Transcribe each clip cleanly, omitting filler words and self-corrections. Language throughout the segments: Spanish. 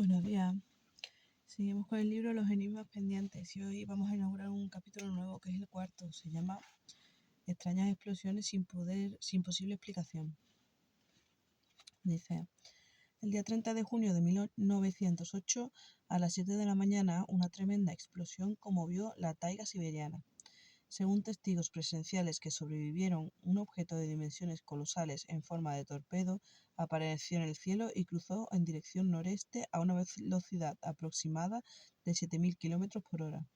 Buenos días. Seguimos con el libro Los enigmas pendientes y hoy vamos a inaugurar un capítulo nuevo que es el cuarto. Se llama Extrañas explosiones sin posible explicación. Dice: el día 30 de junio de 1908, a las 7 de la mañana, una tremenda explosión conmovió la taiga siberiana. Según testigos presenciales que sobrevivieron, un objeto de dimensiones colosales en forma de torpedo apareció en el cielo y cruzó en dirección noreste a una velocidad aproximada de 7.000 km por hora.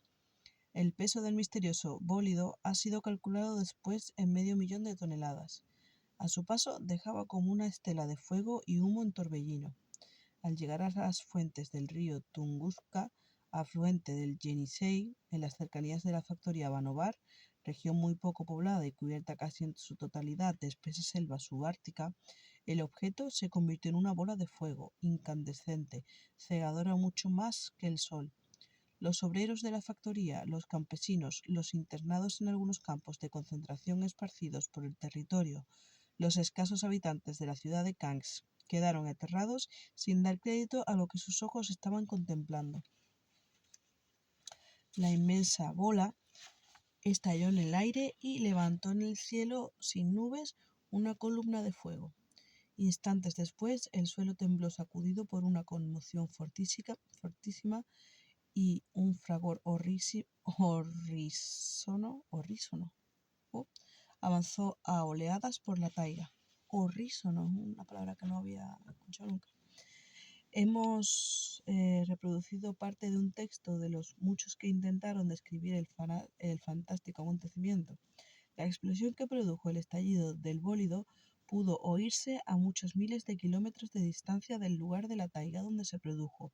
El peso del misterioso bólido ha sido calculado después en 500.000 de toneladas. A su paso dejaba como una estela de fuego y humo en torbellino. Al llegar a las fuentes del río Tunguska, afluente del Yenisei, en las cercanías de la factoría Vanovar, región muy poco poblada y cubierta casi en su totalidad de espesa selva subártica, el objeto se convirtió en una bola de fuego incandescente, cegadora mucho más que el sol. Los obreros de la factoría, los campesinos, los internados en algunos campos de concentración esparcidos por el territorio, los escasos habitantes de la ciudad de Kansk, quedaron aterrados sin dar crédito a lo que sus ojos estaban contemplando. La inmensa bola estalló en el aire y levantó en el cielo sin nubes una columna de fuego. Instantes después, el suelo tembló sacudido por una conmoción fortísima y un fragor horrísono avanzó a oleadas por la taiga. Horrísono, una palabra que no había escuchado nunca. Hemos reproducido parte de un texto de los muchos que intentaron describir el fantástico acontecimiento. La explosión que produjo el estallido del bólido pudo oírse a muchos miles de kilómetros de distancia del lugar de la taiga donde se produjo,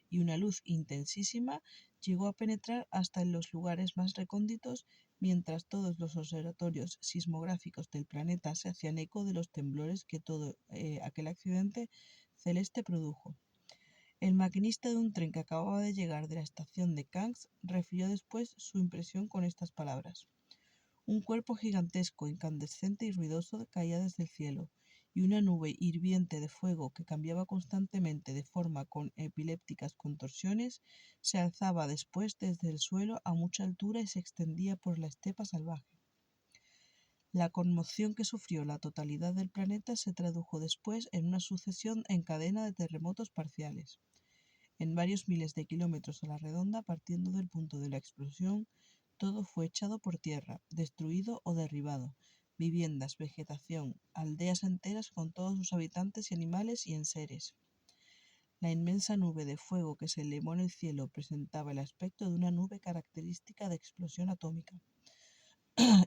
y una luz intensísima llegó a penetrar hasta en los lugares más recónditos, mientras todos los observatorios sismográficos del planeta se hacían eco de los temblores que todo aquel accidente celeste produjo. El maquinista de un tren que acababa de llegar de la estación de Kansk refirió después su impresión con estas palabras: un cuerpo gigantesco, incandescente y ruidoso caía desde el cielo, y una nube hirviente de fuego que cambiaba constantemente de forma con epilépticas contorsiones se alzaba después desde el suelo a mucha altura y se extendía por la estepa salvaje. La conmoción que sufrió la totalidad del planeta se tradujo después en una sucesión en cadena de terremotos parciales. En varios miles de kilómetros a la redonda, partiendo del punto de la explosión, todo fue echado por tierra, destruido o derribado. Viviendas, vegetación, aldeas enteras con todos sus habitantes y animales y enseres. La inmensa nube de fuego que se elevó en el cielo presentaba el aspecto de una nube característica de explosión atómica.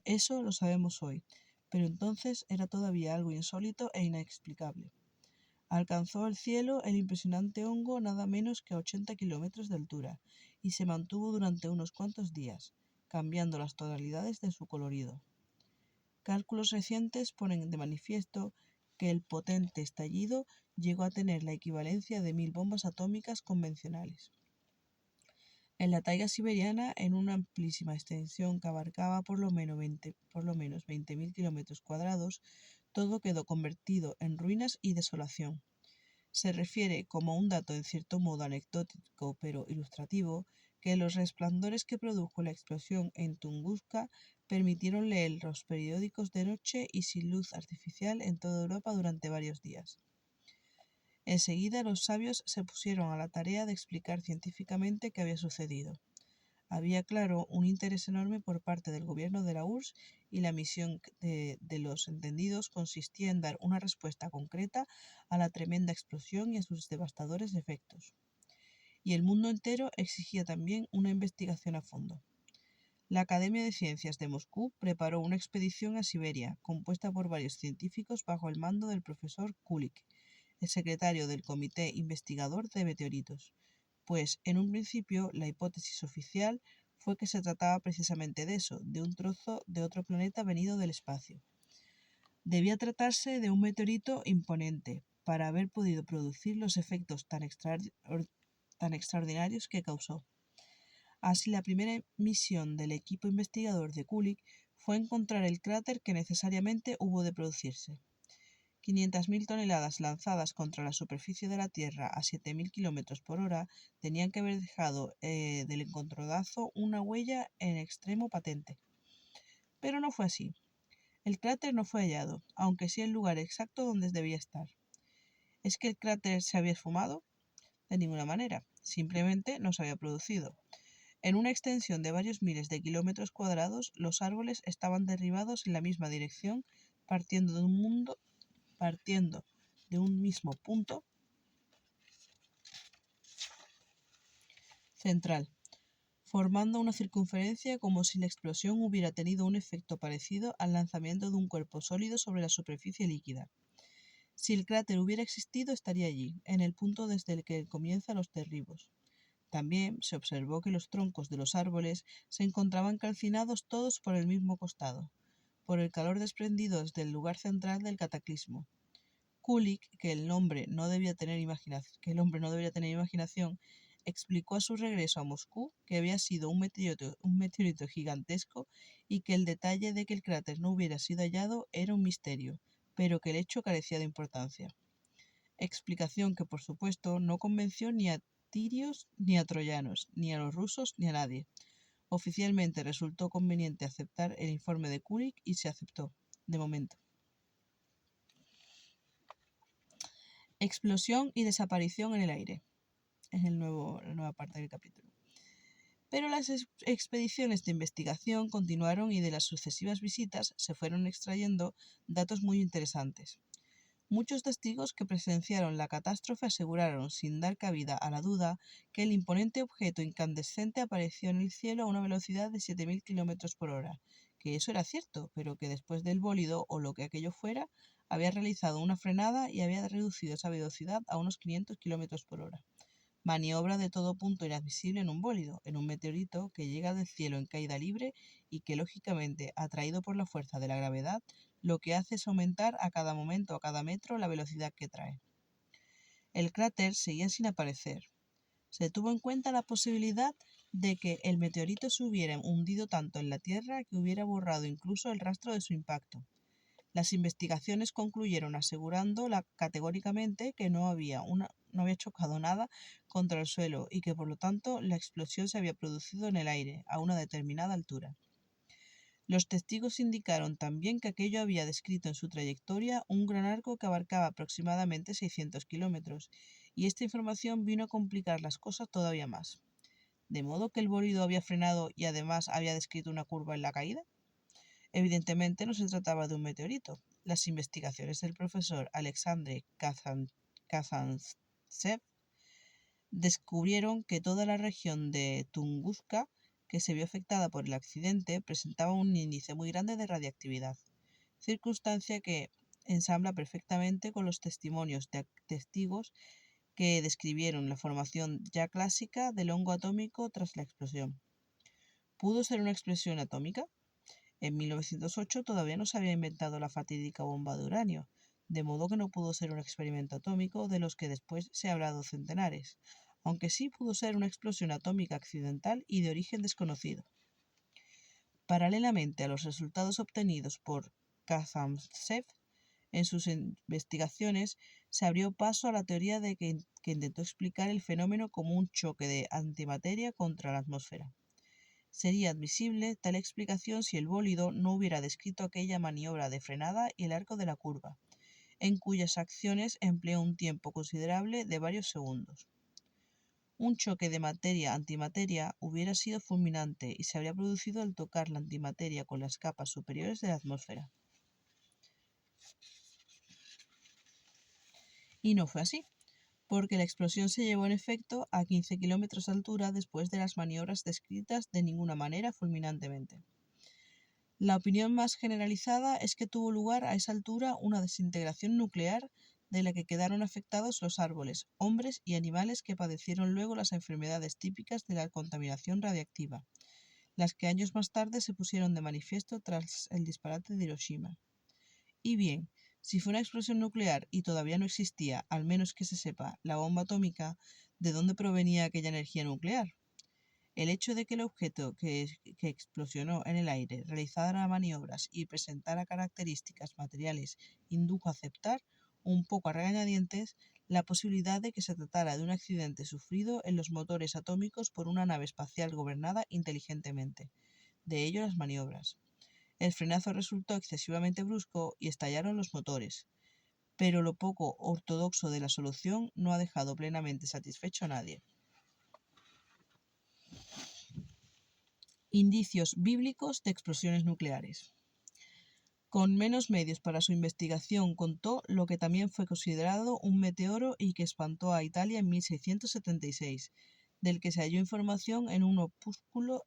Eso lo sabemos hoy, pero entonces era todavía algo insólito e inexplicable. Alcanzó el cielo el impresionante hongo nada menos que a 80 kilómetros de altura y se mantuvo durante unos cuantos días, cambiando las tonalidades de su colorido. Cálculos recientes ponen de manifiesto que el potente estallido llegó a tener la equivalencia de 1.000 bombas atómicas convencionales. En la taiga siberiana, en una amplísima extensión que abarcaba por lo menos 20.000 kilómetros cuadrados, todo quedó convertido en ruinas y desolación. Se refiere, como un dato en cierto modo anecdótico pero ilustrativo, que los resplandores que produjo la explosión en Tunguska permitieron leer los periódicos de noche y sin luz artificial en toda Europa durante varios días. Enseguida los sabios se pusieron a la tarea de explicar científicamente qué había sucedido. Había, claro, un interés enorme por parte del gobierno de la URSS y la misión de los entendidos consistía en dar una respuesta concreta a la tremenda explosión y a sus devastadores efectos. Y el mundo entero exigía también una investigación a fondo. La Academia de Ciencias de Moscú preparó una expedición a Siberia, compuesta por varios científicos bajo el mando del profesor Kulik, el secretario del Comité Investigador de Meteoritos, pues en un principio la hipótesis oficial fue que se trataba precisamente de eso, de un trozo de otro planeta venido del espacio. Debía tratarse de un meteorito imponente, para haber podido producir los efectos tan extraordinarios que causó. Así, la primera misión del equipo investigador de Kulik fue encontrar el cráter que necesariamente hubo de producirse. 500.000 toneladas lanzadas contra la superficie de la Tierra a 7.000 kilómetros por hora tenían que haber dejado del encontronazo una huella en extremo patente. Pero no fue así. El cráter no fue hallado, aunque sí el lugar exacto donde debía estar. ¿Es que el cráter se había esfumado? De ninguna manera, simplemente no se había producido. En una extensión de varios miles de kilómetros cuadrados, los árboles estaban derribados en la misma dirección, partiendo de un mismo punto central, formando una circunferencia como si la explosión hubiera tenido un efecto parecido al lanzamiento de un cuerpo sólido sobre la superficie líquida. Si el cráter hubiera existido, estaría allí, en el punto desde el que comienzan los derribos. También se observó que los troncos de los árboles se encontraban calcinados todos por el mismo costado, por el calor desprendido desde el lugar central del cataclismo. Kulik, que el hombre no debía tener imaginación, explicó a su regreso a Moscú que había sido un meteorito gigantesco y que el detalle de que el cráter no hubiera sido hallado era un misterio, pero que el hecho carecía de importancia. Explicación que, por supuesto, no convenció ni a tirios ni a troyanos, ni a los rusos ni a nadie. Oficialmente resultó conveniente aceptar el informe de Kulik y se aceptó, de momento. Explosión y desaparición en el aire. Es la nueva parte del capítulo. Pero las expediciones de investigación continuaron y de las sucesivas visitas se fueron extrayendo datos muy interesantes. Muchos testigos que presenciaron la catástrofe aseguraron, sin dar cabida a la duda, que el imponente objeto incandescente apareció en el cielo a una velocidad de 7.000 kilómetros por hora, que eso era cierto, pero que después del bólido, o lo que aquello fuera, había realizado una frenada y había reducido esa velocidad a unos 500 kilómetros por hora. Maniobra de todo punto inadmisible en un bólido, en un meteorito que llega del cielo en caída libre y que, lógicamente, atraído por la fuerza de la gravedad, lo que hace es aumentar a cada momento, a cada metro, la velocidad que trae. El cráter seguía sin aparecer. Se tuvo en cuenta la posibilidad de que el meteorito se hubiera hundido tanto en la Tierra que hubiera borrado incluso el rastro de su impacto. Las investigaciones concluyeron asegurando categóricamente que no había chocado nada contra el suelo y que por lo tanto la explosión se había producido en el aire a una determinada altura. Los testigos indicaron también que aquello había descrito en su trayectoria un gran arco que abarcaba aproximadamente 600 kilómetros, y esta información vino a complicar las cosas todavía más. ¿De modo que el bólido había frenado y además había descrito una curva en la caída? Evidentemente no se trataba de un meteorito. Las investigaciones del profesor Alexandre Kazantsev descubrieron que toda la región de Tunguska, que se vio afectada por el accidente, presentaba un índice muy grande de radiactividad, circunstancia que ensambla perfectamente con los testimonios de testigos que describieron la formación ya clásica del hongo atómico tras la explosión. ¿Pudo ser una explosión atómica? En 1908 todavía no se había inventado la fatídica bomba de uranio, de modo que no pudo ser un experimento atómico de los que después se ha hablado centenares, aunque sí pudo ser una explosión atómica accidental y de origen desconocido. Paralelamente a los resultados obtenidos por Kazantsev en sus investigaciones, se abrió paso a la teoría que intentó explicar el fenómeno como un choque de antimateria contra la atmósfera. Sería admisible tal explicación si el bólido no hubiera descrito aquella maniobra de frenada y el arco de la curva, en cuyas acciones empleó un tiempo considerable de varios segundos. Un choque de materia-antimateria hubiera sido fulminante y se habría producido al tocar la antimateria con las capas superiores de la atmósfera. Y no fue así, porque la explosión se llevó en efecto a 15 kilómetros de altura después de las maniobras descritas de ninguna manera fulminantemente. La opinión más generalizada es que tuvo lugar a esa altura una desintegración nuclear de la que quedaron afectados los árboles, hombres y animales que padecieron luego las enfermedades típicas de la contaminación radiactiva, las que años más tarde se pusieron de manifiesto tras el disparate de Hiroshima. Y bien, si fue una explosión nuclear y todavía no existía, al menos que se sepa, la bomba atómica, ¿de dónde provenía aquella energía nuclear? El hecho de que el objeto que explosionó en el aire realizara maniobras y presentara características materiales indujo a aceptar un poco a regañadientes, la posibilidad de que se tratara de un accidente sufrido en los motores atómicos por una nave espacial gobernada inteligentemente. De ello las maniobras. El frenazo resultó excesivamente brusco y estallaron los motores, pero lo poco ortodoxo de la solución no ha dejado plenamente satisfecho a nadie. Indicios bíblicos de explosiones nucleares. Con menos medios para su investigación contó lo que también fue considerado un meteoro y que espantó a Italia en 1676, del que se halló información en un opúsculo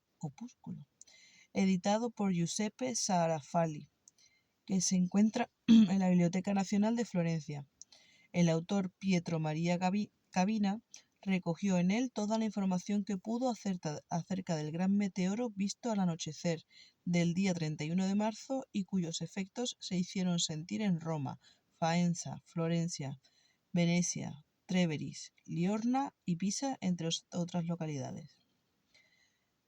editado por Giuseppe Sarafali, que se encuentra en la Biblioteca Nacional de Florencia. El autor Pietro Maria Gavina recogió en él toda la información que pudo acerca del gran meteoro visto al anochecer del día 31 de marzo y cuyos efectos se hicieron sentir en Roma, Faenza, Florencia, Venecia, Treveris, Liorna y Pisa, entre otras localidades.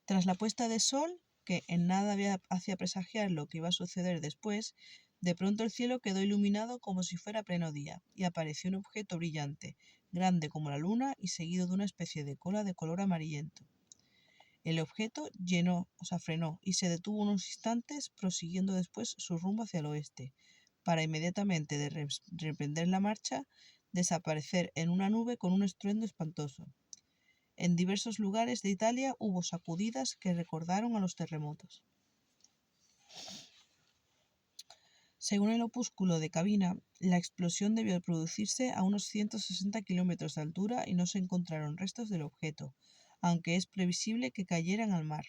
Tras la puesta de sol, que en nada hacía presagiar lo que iba a suceder después, de pronto el cielo quedó iluminado como si fuera pleno día, y apareció un objeto brillante, grande como la luna y seguido de una especie de cola de color amarillento. El objeto frenó y se detuvo unos instantes, prosiguiendo después su rumbo hacia el oeste, para inmediatamente de reprender la marcha, desaparecer en una nube con un estruendo espantoso. En diversos lugares de Italia hubo sacudidas que recordaron a los terremotos. Según el opúsculo de Gavina, la explosión debió producirse a unos 160 kilómetros de altura y no se encontraron restos del objeto, aunque es previsible que cayeran al mar.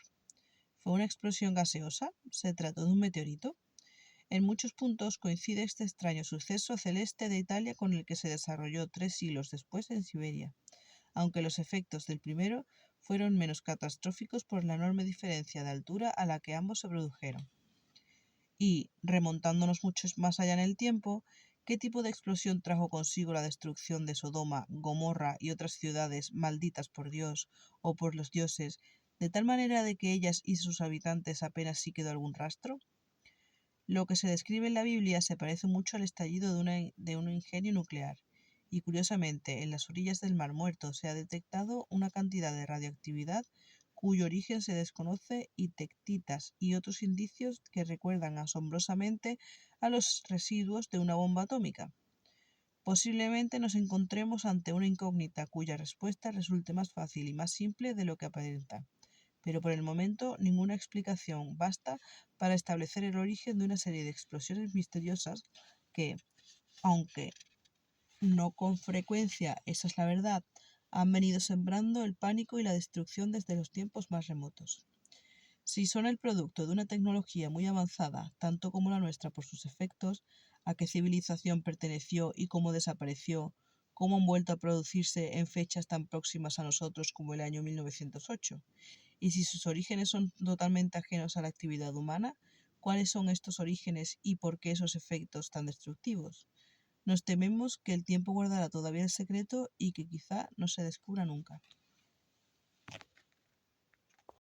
¿Fue una explosión gaseosa? ¿Se trató de un meteorito? En muchos puntos coincide este extraño suceso celeste de Italia con el que se desarrolló 3 siglos después en Siberia, aunque los efectos del primero fueron menos catastróficos por la enorme diferencia de altura a la que ambos se produjeron. Y, remontándonos mucho más allá en el tiempo, ¿qué tipo de explosión trajo consigo la destrucción de Sodoma, Gomorra y otras ciudades malditas por Dios o por los dioses, de tal manera de que ellas y sus habitantes apenas sí quedó algún rastro? Lo que se describe en la Biblia se parece mucho al estallido de un ingenio nuclear, y curiosamente en las orillas del Mar Muerto se ha detectado una cantidad de radioactividad cuyo origen se desconoce y tectitas y otros indicios que recuerdan asombrosamente a los residuos de una bomba atómica. Posiblemente nos encontremos ante una incógnita cuya respuesta resulte más fácil y más simple de lo que aparenta, pero por el momento ninguna explicación basta para establecer el origen de una serie de explosiones misteriosas que, aunque no con frecuencia esa es la verdad, han venido sembrando el pánico y la destrucción desde los tiempos más remotos. Si son el producto de una tecnología muy avanzada, tanto como la nuestra por sus efectos, a qué civilización perteneció y cómo desapareció, cómo han vuelto a producirse en fechas tan próximas a nosotros como el año 1908, y si sus orígenes son totalmente ajenos a la actividad humana, ¿cuáles son estos orígenes y por qué esos efectos tan destructivos? Nos tememos que el tiempo guardará todavía el secreto y que quizá no se descubra nunca.